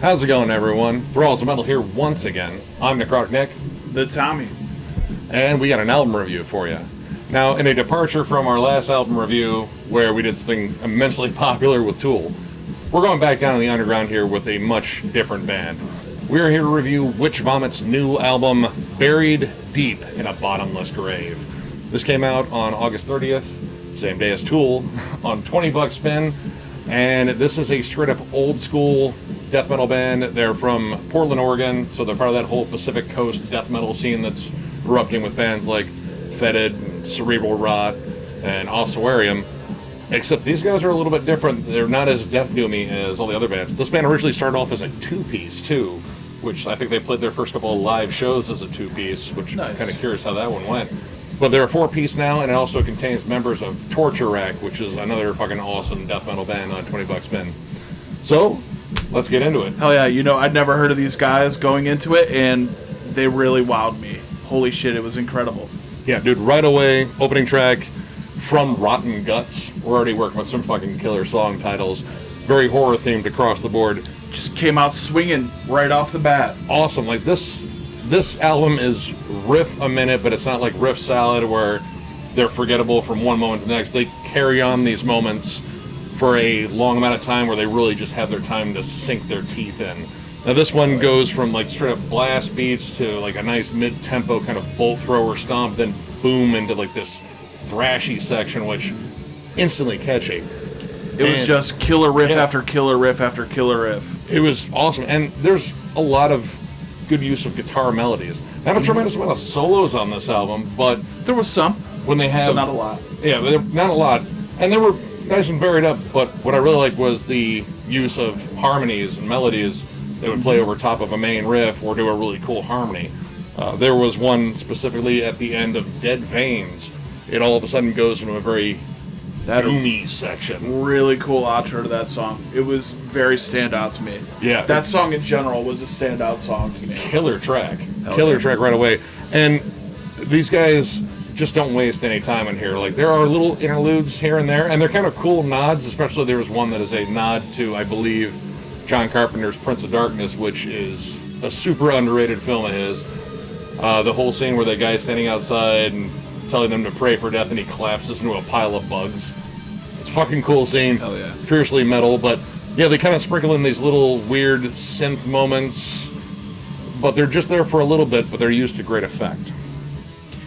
How's it going, everyone? Thralls of Metal here once again. I'm Necrotic Nick. The Tommie. And we got an album review for you. Now, in a departure from our last album review, where we did something immensely popular with Tool, we're going back down in the underground here with a much different band. We are here to review Witch Vomit's new album, Buried Deep in a Bottomless Grave. This came out on August 30th, same day as Tool, on $20 spin. And this is a straight up old school death metal band. They're from Portland, Oregon, so they're part of that whole Pacific Coast death metal scene that's erupting with bands like Fetid, Cerebral Rot, and Ossuarium. Except these guys are a little bit different. They're not as death doomy as all the other bands. This band originally started off as a two-piece too, which I think they played their first couple of live shows as a two-piece, which I'm kind of curious how that one went. But they're a four-piece now, and it also contains members of Torture Rack, which is another fucking awesome death metal band on $20 spin. So, let's get into it. Hell yeah, you know, I'd never heard of these guys going into it, and they really wowed me. Holy shit, it was incredible. Yeah, dude, right away, opening track, From Rotten Guts. We're already working with some fucking killer song titles. Very horror-themed across the board. Just came out swinging right off the bat. Awesome. Like, this album is riff a minute, but it's not like riff salad where they're forgettable from one moment to the next. They carry on these moments for a long amount of time where they really just have their time to sink their teeth in. Now this one goes from like straight up blast beats to like a nice mid-tempo kind of bolt thrower stomp, then boom into like this thrashy section, which instantly catchy. It was just killer riff after killer riff after killer riff. It was awesome, and there's a lot of good use of guitar melodies. Not a tremendous amount of solos on this album, but there was some. When they have, but not a lot. Yeah, not a lot, and they were nice and varied up. But what I really liked was the use of harmonies and melodies that would play over top of a main riff or do a really cool harmony. There was one specifically at the end of Dead Veins. It all of a sudden goes into a very doomy section. Really cool outro to that song. It was very standout to me. Yeah. That song in general was a standout song to me. Killer track. Killer track right away. And these guys just don't waste any time in here. Like, there are little interludes here and there, and they're kind of cool nods, especially there was one that is a nod to, I believe, John Carpenter's Prince of Darkness, which is a super underrated film of his. The whole scene where that guy's standing outside and telling them to pray for death, and he collapses into a pile of bugs. It's a fucking cool scene. Hell yeah. Fiercely metal, but yeah, they kind of sprinkle in these little weird synth moments, but they're just there for a little bit, but they're used to great effect.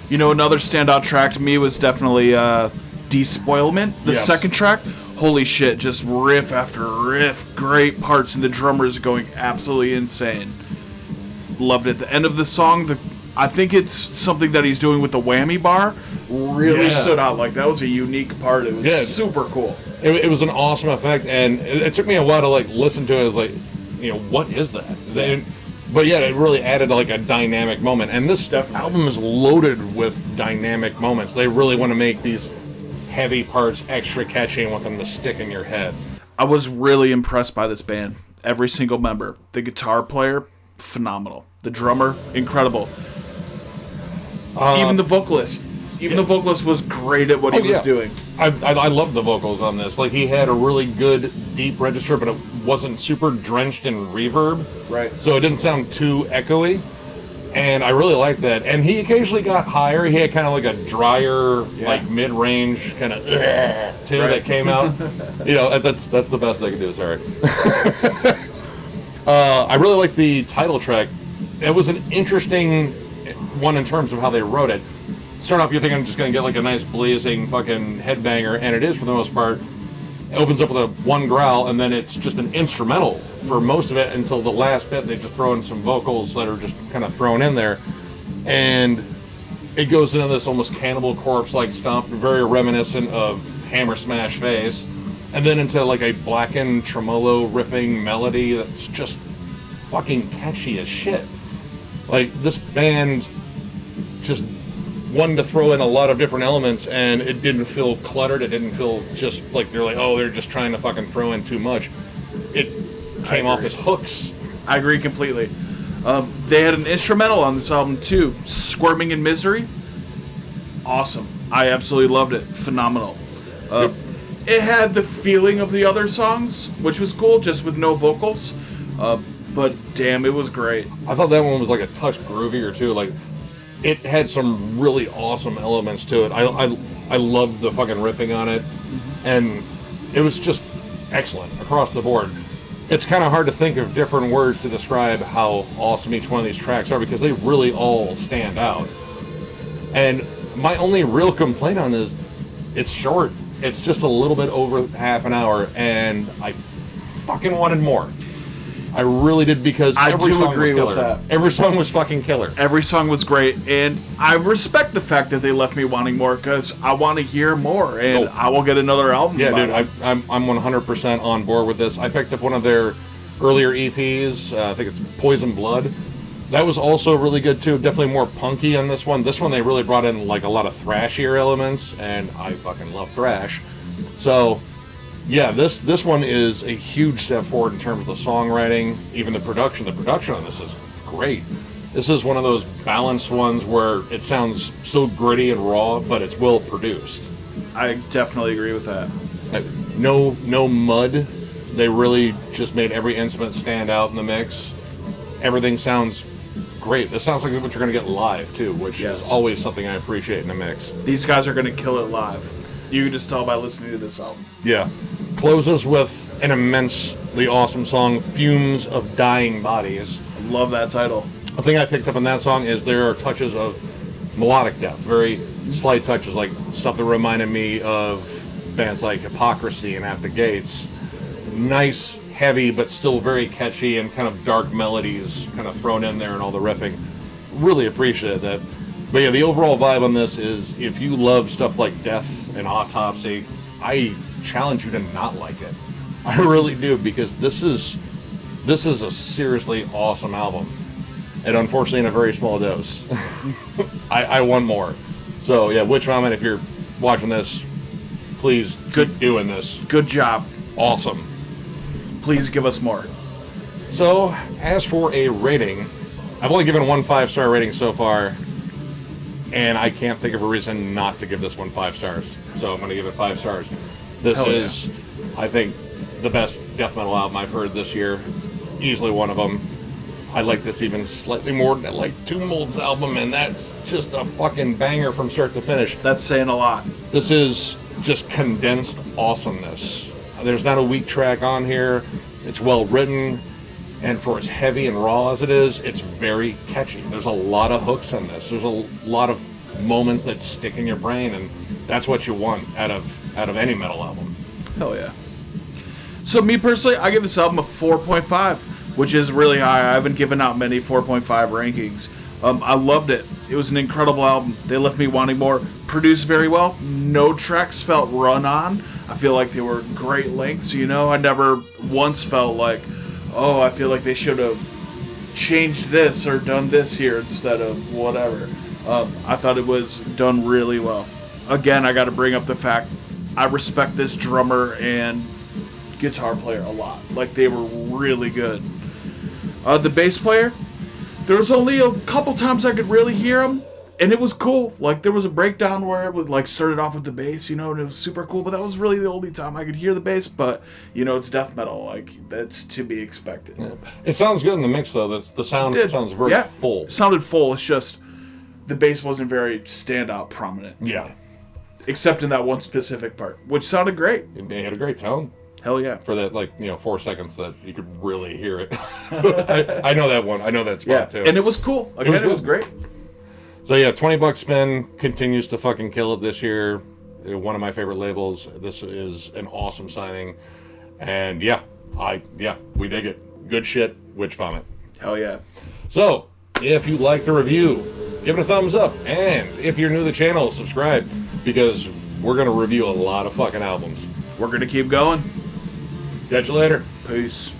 You know, another standout track to me was definitely Despoilment, the second track. Holy shit, just riff after riff, great parts, and the drummer is going absolutely insane. Loved it. The end of the song, I think it's something that he's doing with the whammy bar, really stood out. Like, that was a unique part. It was super cool. It was an awesome effect, and it took me a while to like listen to it. I was like, you know, what is that? But yeah, it really added like a dynamic moment. And this album is loaded with dynamic moments. They really want to make these heavy parts extra catchy and want them to stick in your head. I was really impressed by this band. Every single member. The guitar player, phenomenal. The drummer, incredible. Even the vocalist. The vocalist was great at what he was doing. I loved the vocals on this. Like, he had a really good deep register, but it wasn't super drenched in reverb. Right. So it didn't sound too echoey. And I really liked that. And he occasionally got higher. He had kind of like a drier, like mid-range kind of too that came out. You know, that's the best I could do. Sorry. I really like the title track. It was an interesting one in terms of how they wrote it. Start off, you're thinking I'm just going to get like a nice blazing fucking headbanger, and it is for the most part. It opens up with a one growl, and then it's just an instrumental for most of it until the last bit. They just throw in some vocals that are just kind of thrown in there. And it goes into this almost Cannibal Corpse-like stomp, very reminiscent of Hammer Smash Face. And then into like a blackened tremolo riffing melody that's just fucking catchy as shit. Like, this band just wanted to throw in a lot of different elements, and it didn't feel cluttered. It didn't feel just like they're just trying to fucking throw in too much. It came off as hooks. I agree completely. They had an instrumental on this album too, Squirming in Misery. Awesome. I absolutely loved it. Phenomenal. It had the feeling of the other songs, which was cool, just with no vocals. but damn, it was great. I thought that one was like a touch groovier too. Like, it had some really awesome elements to it. I loved the fucking riffing on it, and it was just excellent across the board. It's kind of hard to think of different words to describe how awesome each one of these tracks are, because they really all stand out. And my only real complaint on this, it's short. It's just a little bit over half an hour, and I fucking wanted more. I really did, because every song was killer. With that. Every song was fucking killer. Every song was great, and I respect the fact that they left me wanting more, because I want to hear more, and I will get another album. Yeah, dude, I'm 100% on board with this. I picked up one of their earlier EPs. I think it's Poison Blood. That was also really good too. Definitely more punky on this one. This one they really brought in like a lot of thrashier elements, and I fucking love thrash. So yeah, this one is a huge step forward in terms of the songwriting, even the production. The production on this is great. This is one of those balanced ones where it sounds still gritty and raw, but it's well produced. I definitely agree with that. No mud. They really just made every instrument stand out in the mix. Everything sounds great. This sounds like what you're going to get live too, which is always something I appreciate in a mix. These guys are going to kill it live. You can just tell by listening to this album. Yeah. Closes with an immensely awesome song, Fumes of Dying Bodies. I love that title. The thing I picked up on that song is there are touches of melodic depth, very slight touches, like stuff that reminded me of bands like Hypocrisy and At the Gates. Nice, heavy, but still very catchy, and kind of dark melodies kind of thrown in there, and all the riffing. Really appreciate that. But yeah, the overall vibe on this is, if you love stuff like Death and Autopsy, I challenge you to not like it. I really do, because this is a seriously awesome album, and unfortunately in a very small dose. I want more. So yeah, Witch Vomit, if you're watching this, please keep doing this. Good job. Awesome. Please give us more. So as for a rating, I've only given one 5-star rating so far, and I can't think of a reason not to give this one 5 stars. So I'm going to give it 5 stars. This is, I think, the best death metal album I've heard this year. Easily one of them. I like this even slightly more than I like Tomb Mold's album, and that's just a fucking banger from start to finish. That's saying a lot. This is just condensed awesomeness. There's not a weak track on here. It's well written, and for as heavy and raw as it is, it's very catchy. There's a lot of hooks in this. There's a lot of moments that stick in your brain, and that's what you want out of any metal album. Hell yeah. So me personally, I give this album a 4.5, which is really high. I haven't given out many 4.5 rankings. I loved it. It was an incredible album. They left me wanting more. Produced very well. No tracks felt run on. I feel like they were great lengths, you know? I never once felt like, oh, I feel like they should have changed this or done this here instead of whatever. I thought it was done really well. Again, I got to bring up the fact I respect this drummer and guitar player a lot. Like, they were really good. The bass player, there was only a couple times I could really hear him, and it was cool. Like, there was a breakdown where it would, like, started off with the bass, you know, and it was super cool, but that was really the only time I could hear the bass. But, you know, it's death metal. Like, that's to be expected. Yeah. It sounds good in the mix, though. The sound sounds very full. It sounded full. It's just the bass wasn't very standout prominent. Yeah. Except in that one specific part, which sounded great. It had a great tone. Hell yeah. For that, 4 seconds that you could really hear it. I know that one. I know that spot, too. And it was cool. Again, it was great. So, yeah, $20 spin continues to fucking kill it this year. One of my favorite labels. This is an awesome signing. And, we dig it. Good shit, Witch Vomit. Hell yeah. So, if you like the review, give it a thumbs up. And if you're new to the channel, subscribe. Because we're going to review a lot of fucking albums. We're going to keep going. Catch you later. Peace.